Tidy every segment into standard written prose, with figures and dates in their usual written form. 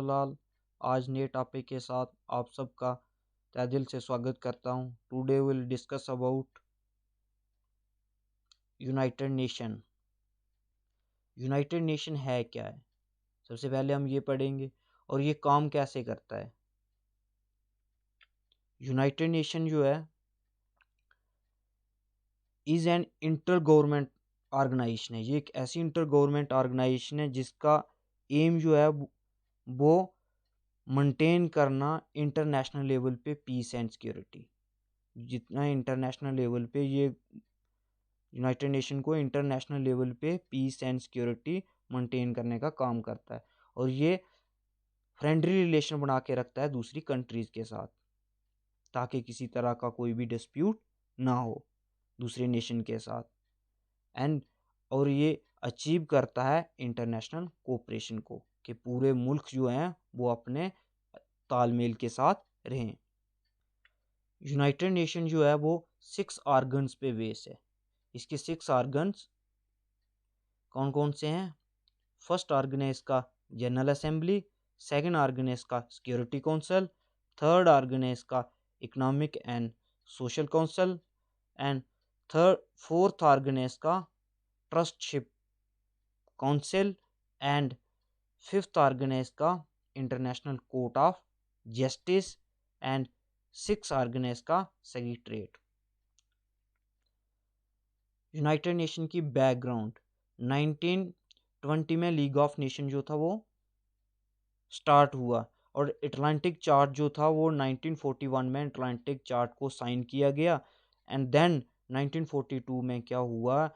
लाल आज नए टॉपिक के साथ आप सबका तहे दिल से स्वागत करता हूं। Today will discuss about United nation. United nation है क्या है, सबसे पहले हम ये पढ़ेंगे और ये काम कैसे करता है। यूनाइटेड नेशन जो है is an inter government organisation है। ये एक ऐसी इंटर गवर्नमेंट ऑर्गेनाइजेशन है जिसका एम जो है वो मेंटेन करना इंटरनेशनल लेवल पे पीस एंड सिक्योरिटी। जितना इंटरनेशनल लेवल पे ये यूनाइटेड नेशन को इंटरनेशनल लेवल पे पीस एंड सिक्योरिटी मेंटेन करने का काम करता है और ये फ्रेंडली रिलेशन बना के रखता है दूसरी कंट्रीज के साथ ताकि किसी तरह का कोई भी डिस्प्यूट ना हो दूसरे नेशन के साथ। एंड और ये अचीव करता है इंटरनेशनल कोऑपरेशन को कि पूरे मुल्क जो हैं वो अपने तालमेल के साथ रहें। यूनाइटेड नेशन जो है वो 6 ऑर्गन्स पे बेस है। इसके 6 ऑर्गन्स कौन कौन से हैं? फर्स्ट ऑर्गन है इसका जनरल असेंबली, सेकंड ऑर्गन है इसका सिक्योरिटी काउंसिल, थर्ड ऑर्गन है इसका economic and social council and fourth organ है इसका ट्रस्टशिप काउंसिल एंड फिफ्थ ऑर्गन है इसका international court of justice and six organ है इसका सेक्रेटरीट। यूनाइटेड नेशन की बैकग्राउंड 1920 में लीग ऑफ नेशन जो था वो स्टार्ट हुआ और अटलांटिक चार्ट जो था वो 1941 में अटलांटिक चार्ट को साइन किया गया एंड देन 1942 में क्या हुआ,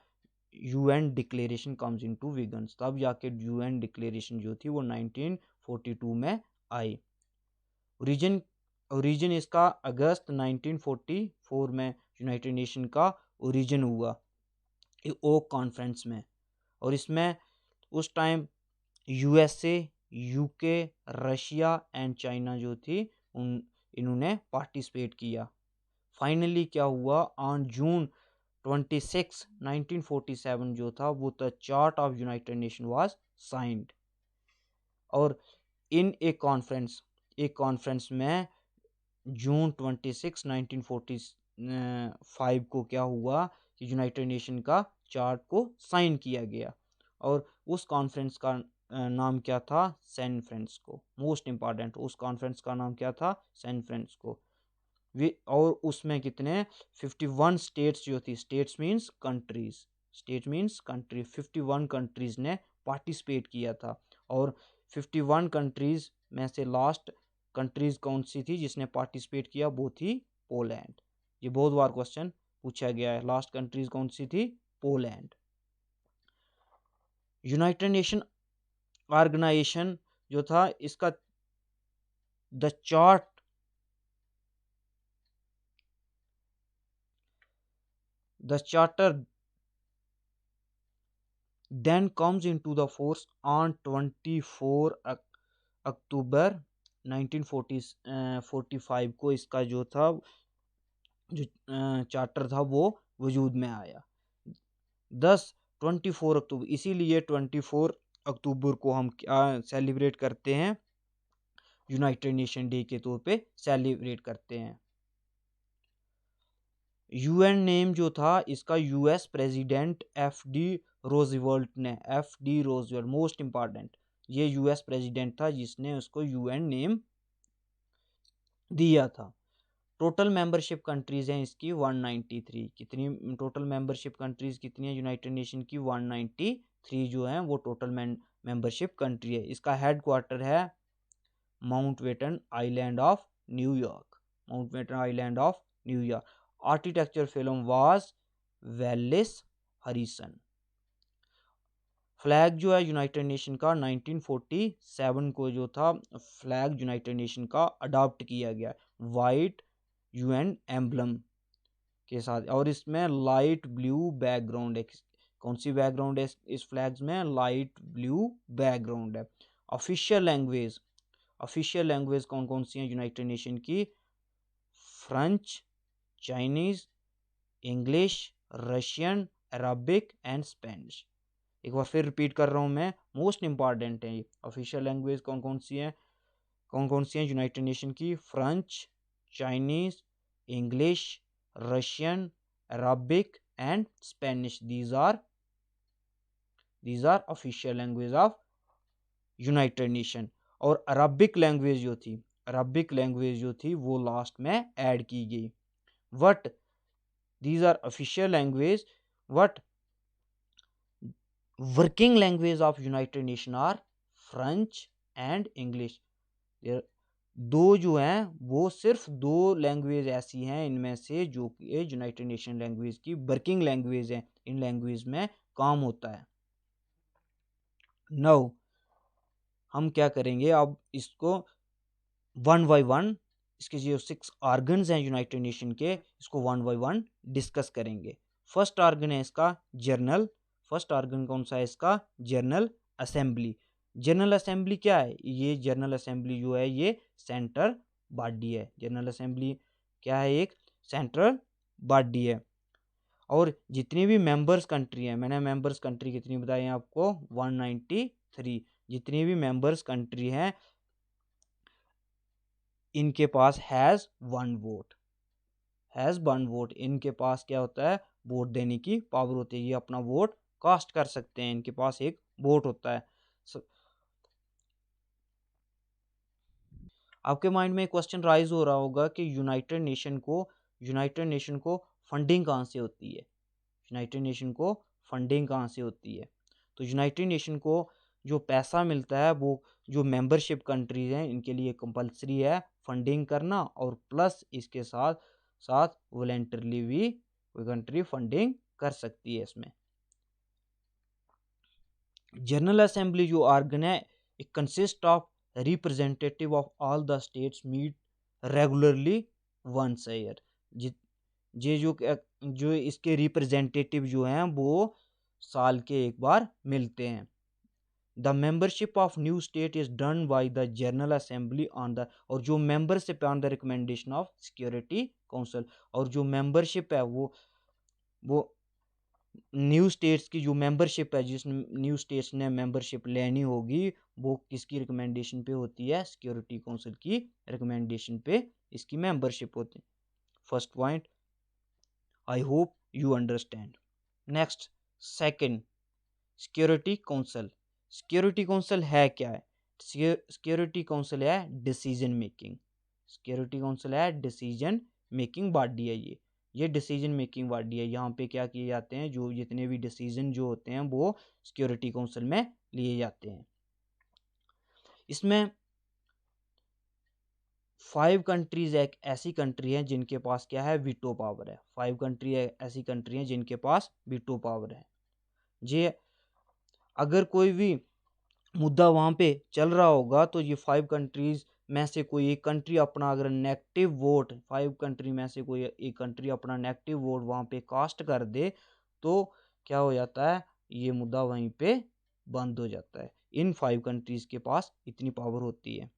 यूएन डिक्लेरेशन कम्स इनटू विगन्स। तब जाके यूएन डिक्लेरेशन जो थी वो 1942 में आई। ओरिजिन इसका अगस्त 1944 में यूनाइटेड नेशन का ओरिजिन हुआ ओक कॉन्फ्रेंस में और इसमें उस time USA, UK, Russia and China जो थी इन्होंने पार्टिसिपेट किया। फाइनली क्या हुआ, ऑन जून 26, 1947 जो था वो the chart of united nation was signed और इन एक कॉन्फ्रेंस में जून 26, 1945 को क्या हुआ कि यूनाइटेड नेशन का चार्ट को साइन किया गया और उस कॉन्फ्रेंस का नाम क्या था, सैन फ्रांसिस्को। मोस्ट इंपॉर्टेंट, उस कॉन्फ्रेंस का नाम क्या था, सैन फ्रांसिस्को। और उसमें कितने 51 स्टेट्स जो थी, स्टेट्स मीन्स कंट्रीज, 51 कंट्रीज ने पार्टिसिपेट किया था और 51 कंट्रीज में से लास्ट कंट्रीज कौन सी थी जिसने पार्टिसिपेट किया, वो थी पोलैंड। ये बहुत बार क्वेश्चन पूछा गया है, लास्ट कंट्रीज कौन सी थी, पोलैंड। यूनाइटेड नेशन ऑर्गेनाइजेशन जो था इसका the charter then comes into the force on 24 अक्टूबर 1945 को इसका जो था जो चार्टर था वो वजूद में आया। 24 अक्टूबर, इसीलिए 24 अक्टूबर को हम क्या सेलिब्रेट करते हैं, यूनाइटेड नेशन डे के तौर पे सेलिब्रेट करते हैं। यूएन नेम जो था इसका यूएस प्रेसिडेंट एफ.डी. रोजवेल्ट ने, एफ.डी. रोजवेल्ट मोस्ट इंपॉर्टेंट, ये यूएस प्रेसिडेंट था जिसने उसको यूएन नेम दिया था। टोटल मेंबरशिप कंट्रीज हैं इसकी 193। कितनी टोटल मेंबरशिप कंट्रीज कितनी है यूनाइटेड नेशन की, 193 जो है वो टोटल मेंबरशिप कंट्री है। इसका हेड क्वार्टर है Mountbatten island of New York. Architecture film was Wallace Harrison. Flag जो है यूनाइटेड नेशन का 1947 को जो था फ्लैग यूनाइटेड नेशन का अडॉप्ट किया गया वाइट यूएन एम्बलम के साथ और इसमें लाइट ब्लू बैकग्राउंड है। कौन सी बैकग्राउंड है इस फ्लैग्स में, लाइट ब्लू बैकग्राउंड है। ऑफिशियल लैंग्वेज कौन कौन सी हैं यूनाइटेड नेशन की, French, Chinese, English, Russian, Arabic and Spanish. एक बार फिर रिपीट कर रहा हूँ मैं, मोस्ट इंपॉर्टेंट है ये। ऑफिशियल लैंग्वेज कौन कौन सी है, कौन कौन सी हैं यूनाइटेड नेशन की? French, Chinese, English, Russian, Arabic and Spanish. These are official language of united nation. और अरबिक लैंग्वेज जो थी वो लास्ट में ऐड की गई। What these are official language, what working language of united nation are French and English. दो जो हैं वो सिर्फ दो लैंग्वेज ऐसी हैं इनमें से जो कि यूनाइटेड नेशन लैंग्वेज की वर्किंग लैंग्वेज हैं, इन लैंग्वेज में काम होता है। नाउ हम क्या करेंगे, अब इसको वन बाय वन, इसके जो 6 ऑर्गन्स हैं यूनाइटेड नेशन के, इसको वन बाय वन डिस्कस करेंगे। फर्स्ट ऑर्गन है इसका जर्नल। फर्स्ट ऑर्गन कौन सा है इसका? General assembly. जनरल असेंबली क्या है? ये जनरल असेंबली जो है ये सेंट्रल बॉडी है। जनरल असेंबली क्या है? एक सेंट्रल बॉडी है। और जितनी भी मेंबर्स कंट्री हैं, मैंने मेंबर्स कंट्री कितनी बताई हैं आपको? 193। जितनी भी मेंबर्स कंट्री हैं इनके पास हैज़ वन वोट। इनके पास क्या होता है? वोट देने की पावर होती है। ये अपना वोट कास्ट कर सकते हैं, इनके पास एक वोट होता है। आपके माइंड में एक क्वेश्चन राइज हो रहा होगा कि यूनाइटेड नेशन को फंडिंग कहाँ से होती है? यूनाइटेड नेशन को फंडिंग कहाँ से होती है? तो यूनाइटेड नेशन को जो पैसा मिलता है वो जो मेंबरशिप कंट्रीज हैं इनके लिए कंपलसरी है फंडिंग करना, और प्लस इसके साथ साथ वॉलेंटरली भी कोई कंट्री फंडिंग कर सकती है इसमें। जनरल असेंबली जो ऑर्गन है it consist of representative of all the states meet regularly once a year. ये जो इसके रिप्रेजेंटेटिव जो हैं वो साल के एक बार मिलते हैं। The membership of new state is done by the general assembly on the, और जो मेंबरशिप है on the recommendation of security council. और जो मेंबरशिप है वो न्यू स्टेट्स की जो मेंबरशिप है, जिस न्यू स्टेट्स ने मेंबरशिप लेनी होगी वो किसकी रिकमेंडेशन पे होती है? सिक्योरिटी काउंसिल की रिकमेंडेशन पे इसकी मेंबरशिप होती है। First point I hope you understand. Next second, security council. Security council है क्या है? सिक्योरिटी काउंसिल है डिसीजन मेकिंग। सिक्योरिटी काउंसिल है डिसीजन मेकिंग बॉडी है। ये डिसीजन मेकिंग बॉडी है। यहाँ पे क्या किए जाते हैं? जो जितने भी डिसीजन जो होते हैं वो सिक्योरिटी काउंसिल में लिए जाते हैं। इसमें 5 कंट्रीज एक ऐसी कंट्री है जिनके पास क्या है? वीटो पावर है। 5 कंट्री ऐसी कंट्री है जिनके पास वीटो पावर है। ये अगर कोई भी मुद्दा वहाँ पे चल रहा होगा तो ये 5 कंट्रीज में से कोई एक कंट्री अपना अगर नेगेटिव वोट, 5 कंट्री में से कोई एक कंट्री अपना नेगेटिव वोट वहाँ पे कास्ट कर दे तो क्या हो जाता है? ये मुद्दा वहीं पे बंद हो जाता है। इन 5 कंट्रीज के पास इतनी पावर होती है।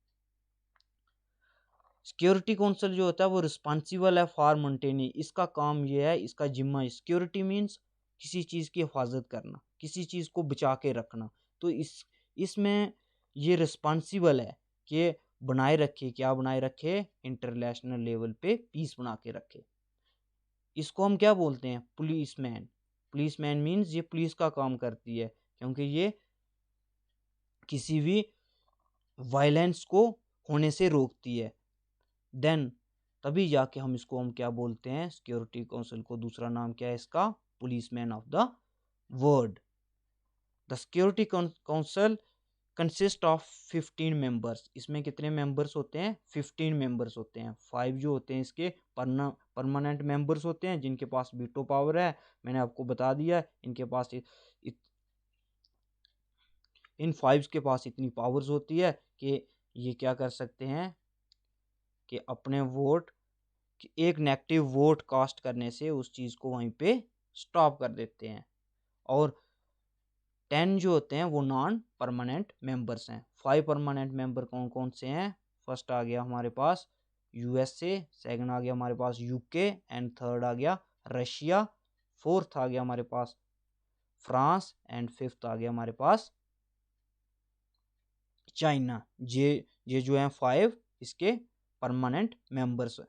सिक्योरिटी काउंसिल जो होता है वो रिस्पॉन्सिबल है फॉर मेंटेनिंग। इसका काम ये है, इसका जिम्मा, सिक्योरिटी मीन्स किसी चीज़ की हिफाजत करना, किसी चीज़ को बचा के रखना। तो इसमें ये रिस्पॉन्सिबल है कि बनाए रखे, क्या बनाए रखे? इंटरनेशनल लेवल पे पीस बना के रखे। इसको हम क्या बोलते हैं? पुलिसमैन। पुलिसमैन मीन्स ये पुलिस का काम करती है, क्योंकि ये किसी भी वायलेंस को होने से रोकती है। देन तभी जाके हम क्या बोलते हैं? सिक्योरिटी काउंसिल को दूसरा नाम क्या है इसका? Policeman of the world. The security council consist of 15 members. इसमें कितने मेंबर्स होते हैं? 15 मेंबर्स होते हैं। 5 जो होते हैं इसके परमानेंट मेंबर्स होते हैं जिनके पास वीटो पावर है। मैंने आपको बता दिया इनके पास इन 5 के पास इतनी पावर्स होती है कि ये क्या कर सकते हैं कि अपने वोट, एक नेगेटिव वोट कास्ट करने से उस चीज़ को वहीं पे स्टॉप कर देते हैं। और 10 जो होते हैं वो नॉन परमानेंट मेंबर्स हैं। 5 परमानेंट मेंबर कौन कौन से हैं? फर्स्ट आ गया हमारे पास यूएसए, सेकंड आ गया हमारे पास यूके, एंड थर्ड आ गया रशिया, फोर्थ आ गया हमारे पास फ्रांस, एंड फिफ्थ आ गया हमारे पास चाइना। ये जो हैं 5 इसके परमानेंट मेंबर्स हैं।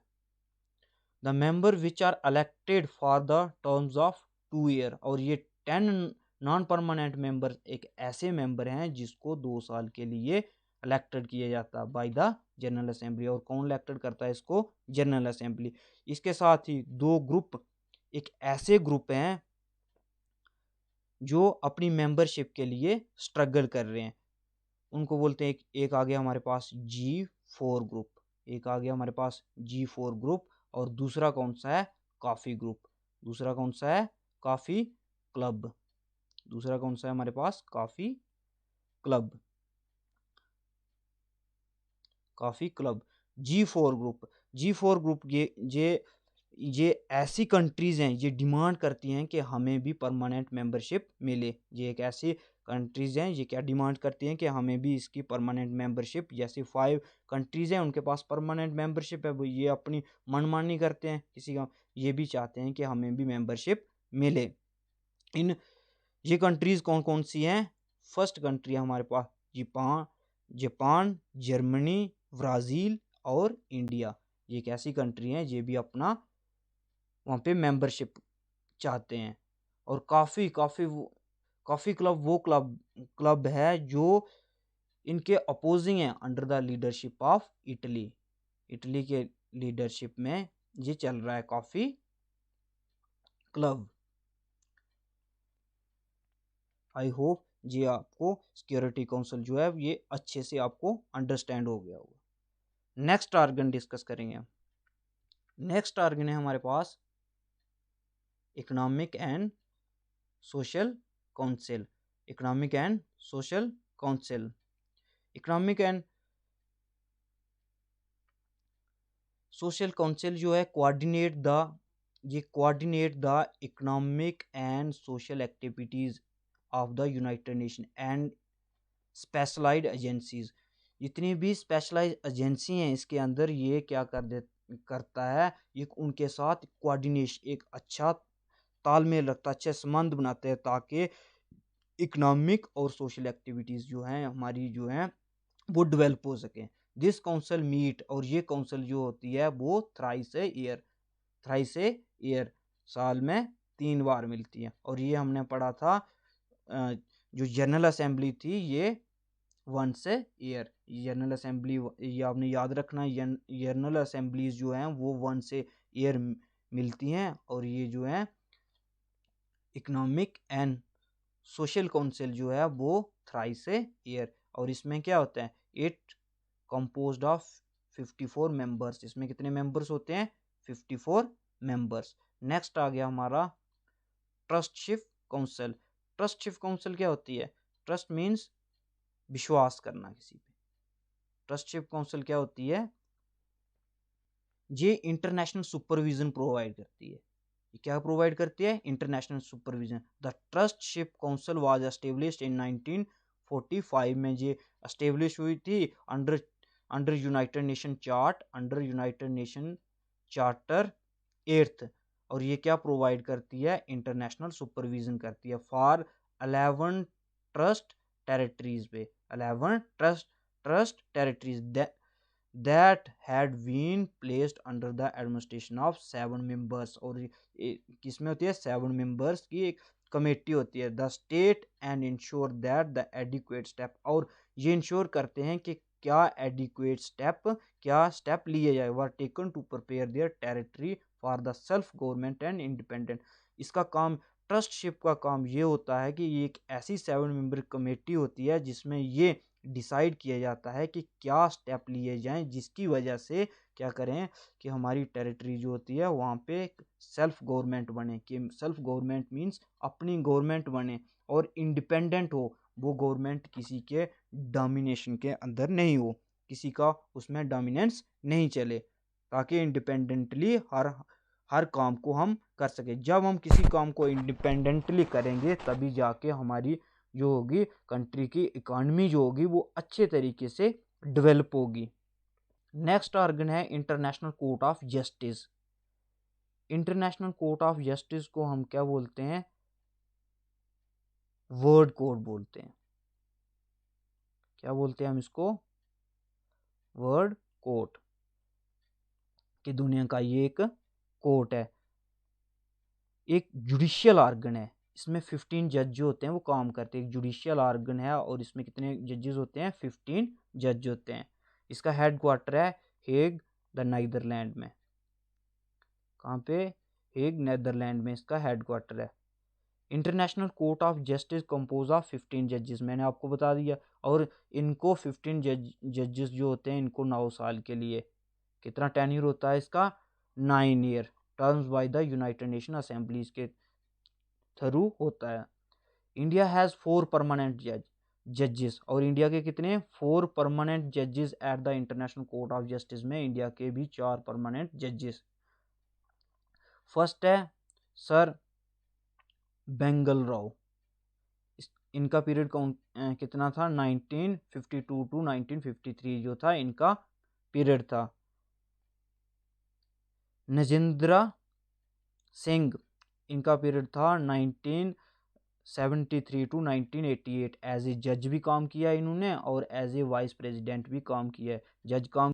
The member which are elected for the terms of 2 year, और ये 10 नॉन परमानेंट मेंबर एक ऐसे मेंबर हैं जिसको 2 साल के लिए इलेक्टेड किया जाता है बाय द जनरल असेंबली। और कौन इलेक्टेड करता है इसको? General assembly. इसके साथ ही 2 ग्रुप एक ऐसे ग्रुप हैं जो अपनी मेंबरशिप के लिए स्ट्रगल कर रहे हैं, उनको बोलते हैं एक आ गया हमारे पास G4 ग्रुप, एक आ गया हमारे पास G4 ग्रुप, और दूसरा कौन सा है? Coffee group. दूसरा कौन सा है? Coffee club. दूसरा कौन सा है हमारे पास? Coffee club. Coffee club G4 group. G4 group ये ऐसी कंट्रीज हैं, ये डिमांड करती हैं कि हमें भी परमानेंट मेंबरशिप मिले। ये एक ऐसी कंट्रीज हैं, ये क्या डिमांड करती हैं कि हमें भी इसकी परमानेंट मेंबरशिप, जैसे 5 कंट्रीज हैं उनके पास परमानेंट मेंबरशिप है, वो ये अपनी मनमानी करते हैं किसी का, ये भी चाहते हैं कि हमें भी मेंबरशिप मिले। इन ये कंट्रीज कौन कौन सी हैं? फर्स्ट कंट्री है हमारे पास जापान, जर्मनी, ब्राज़ील और इंडिया। ये एक ऐसी कंट्री हैं ये भी अपना वहाँ पे मेंबरशिप चाहते हैं। और कॉफ़ी क्लब वो क्लब है जो इनके अपोजिंग है, under the leadership of Italy. Italy के लीडरशिप में ये चल रहा है कॉफ़ी क्लब। आई होप ये आपको सिक्योरिटी काउंसिल जो है ये अच्छे से आपको अंडरस्टैंड हो गया होगा। नेक्स्ट आर्गन डिस्कस करेंगे। नेक्स्ट आर्गन है हमारे पास economic and social council. Economic and social council. Economic and social council जो है coordinate the economic and social activities of the United Nation and specialised agencies. जितनी भी स्पेशलाइज्ड एजेंसी हैं इसके अंदर ये क्या करता है, ये उनके साथ कोऑर्डिनेशन, एक अच्छा तालमेल रखता है, अच्छे संबंध बनाते हैं ताकि इकोनॉमिक और सोशल एक्टिविटीज़ जो हैं हमारी जो हैं वो डेवलप हो सकें। दिस काउंसिल मीट, और ये काउंसिल जो होती है वो थ्राइस ए ईयर साल में 3 बार मिलती है। और ये हमने पढ़ा था जो जनरल असेंबली थी ये once a year. General assembly ये आपने याद रखना, जनरल असेंबलीज जो हैं वो वंस ए ईयर मिलती हैं। और ये जो है इकोनॉमिक एंड सोशल काउंसिल जो है वो थ्राइस ए ईयर। और इसमें क्या होता है? It composed of 54 members. इसमें कितने मेंबर्स होते हैं? 54 मेंबर्स। नेक्स्ट आ गया हमारा ट्रस्टशिप काउंसिल। ट्रस्टशिप काउंसिल क्या होती है? ट्रस्ट मीन्स विश्वास करना किसी पे। ट्रस्टशिप काउंसिल क्या होती है? ये इंटरनेशनल सुपरविजन प्रोवाइड करती है। ये क्या प्रोवाइड करती है? International supervision. The ट्रस्टशिप council was established in 1945 में ये एस्टेब्लिश हुई थी under United nation charter 8th। और ये क्या प्रोवाइड करती है? इंटरनेशनल सुपरविजन करती है फॉर 11 ट्रस्ट टेरिटरीज पे। 11 trust territories that had been placed under the administration of 7 members। और किसमें होती है? 7 members की एक कमेटी होती है। The state and ensure that the adequate step, और ये इंश्योर करते हैं कि क्या एडिक्वेट स्टेप लिए जाए were taken to prepare their territory for the self government and independent. इसका काम, ट्रस्टशिप का काम ये होता है कि ये एक ऐसी 7 मेंबर कमेटी होती है जिसमें ये डिसाइड किया जाता है कि क्या स्टेप लिए जाएं जिसकी वजह से क्या करें कि हमारी टेरिटरी जो होती है वहाँ पे सेल्फ गवर्नमेंट बने। कि सेल्फ गवर्नमेंट मीन्स अपनी गवर्नमेंट बने और इंडिपेंडेंट हो, वो गवर्नमेंट किसी के डोमिनेशन के अंदर नहीं हो, किसी का उसमें डोमिनेंस नहीं चले, ताकि इंडिपेंडेंटली हर काम को हम कर सके। जब हम किसी काम को इंडिपेंडेंटली करेंगे तभी जाके हमारी जो होगी कंट्री की इकोनॉमी जो होगी वो अच्छे तरीके से डेवलप होगी। नेक्स्ट ऑर्गन है international court of justice. International court of justice को हम क्या बोलते हैं? वर्ल्ड कोर्ट बोलते हैं। क्या बोलते हैं हम इसको? वर्ल्ड कोर्ट, कि दुनिया का ये एक कोर्ट है, एक जुडिशियल आर्गन है। इसमें 15 जज जो होते हैं वो काम करते हैं। एक जुडिशियल आर्गन है और इसमें कितने जजेस होते हैं? 15 जज होते हैं। इसका हेड क्वार्टर है हेग द नीदरलैंड में। कहाँ पे? हेग नीदरलैंड में इसका हेड क्वार्टर है। International court of justice compose of 15 जजेस, मैंने आपको बता दिया। और इनको 15 जजेस जो होते हैं इनको 9 साल के लिए, कितना टेन्यूर होता है इसका? 9 year, terms by the United nation assemblies के थ्रू होता है। इंडिया हैज़ 4 परमानेंट जजेस, और इंडिया के कितने? 4 परमानेंट जजेस at the international court of justice में इंडिया के भी 4 परमानेंट जजेस। फर्स्ट है सर बेंगल राव, इनका पीरियड कितना था? 1952 टू 1953 जो था इनका पीरियड था। नजेंद्र सिंह, इनका पीरियड था 1973 टू 1988। एज ए जज भी काम किया इन्होंने और एज ए वाइस प्रेसिडेंट भी काम किया है। जज काम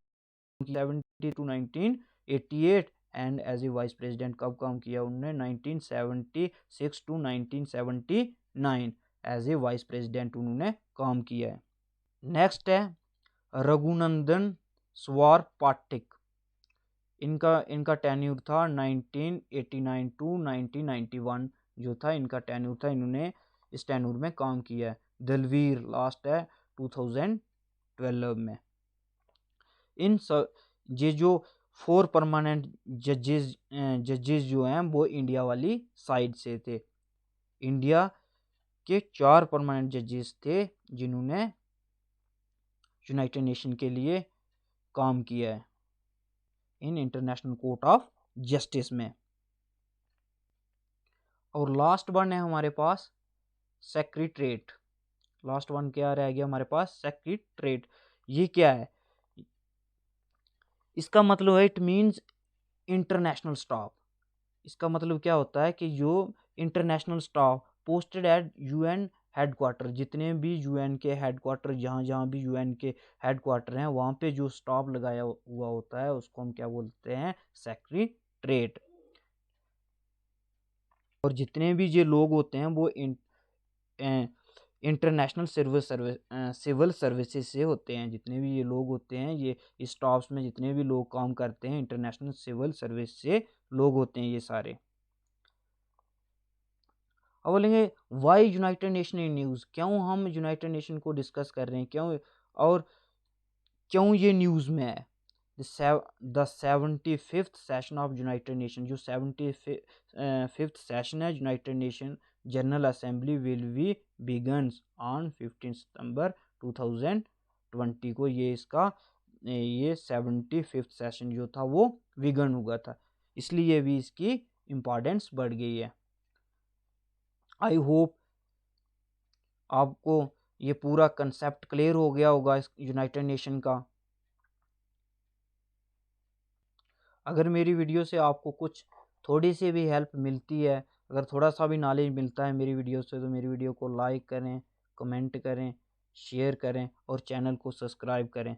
किया 70 to 1988 and as a vice president कब काम किया उन्होंने? 1976 to 1979 as a vice president उन्होंने काम किया है। नेक्स्ट है रघुनंदन स्वार पाठक, इनका टेन्यूर था 1989 टू 1991 जो था इनका टेन्यूर था। इन्होंने इस टेन्यूर में काम किया है। दलवीर लास्ट है 2012 में। ये जो 4 परमानेंट जजेस जो हैं वो इंडिया वाली साइड से थे। इंडिया के 4 परमानेंट जजेस थे जिन्होंने यूनाइटेड नेशन के लिए काम किया है in international court of justice में। और लास्ट वन है हमारे पास सेक्रेटरीट। लास्ट वन क्या रह गया हमारे पास? सेक्रेटरीट। ये क्या है? इसका मतलब है इट मीन्स इंटरनेशनल स्टाफ। इसका मतलब क्या होता है कि जो international staff posted at UN headquarter, जितने भी यूएन के हेडक्वार्टर, जहाँ जहाँ भी यूएन के हेडक्वार्टर हैं वहाँ पे जो स्टाफ लगाया हुआ होता है उसको हम क्या बोलते हैं? सेक्रेटरीट। और जितने भी ये लोग होते हैं वो इंटरनेशनल सिविल सर्विसेज से होते हैं। जितने भी ये लोग होते हैं, ये स्टाफ्स में जितने भी लोग काम करते हैं इंटरनेशनल सिविल सर्विस से लोग होते हैं ये सारे। अब बोलेंगे why united nation in news, क्यों हम यूनाइटेड नेशन को डिस्कस कर रहे हैं, क्यों और क्यों ये न्यूज़ में है? The 75th session of united nation, जो 75th सेशन है United nation general assembly will be begins on 15 सितंबर 2020 को। ये 75th सेशन जो था वो विगन हुआ था, इसलिए भी इसकी इम्पोर्टेंस बढ़ गई है। आई होप आपको ये पूरा कंसेप्ट क्लियर हो गया होगा इस यूनाइटेड नेशन का। अगर मेरी वीडियो से आपको कुछ थोड़ी सी भी हेल्प मिलती है, अगर थोड़ा सा भी नॉलेज मिलता है मेरी वीडियो से, तो मेरी वीडियो को लाइक करें, कमेंट करें, शेयर करें और चैनल को सब्सक्राइब करें।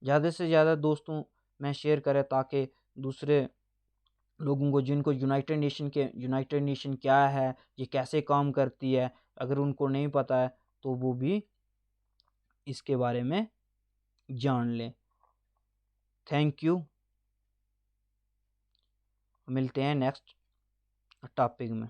ज़्यादा से ज़्यादा दोस्तों में शेयर करें ताकि दूसरे लोगों को, जिनको यूनाइटेड नेशन क्या है, ये कैसे काम करती है, अगर उनको नहीं पता है तो वो भी इसके बारे में जान लें। Thank you. मिलते हैं नेक्स्ट टॉपिक में।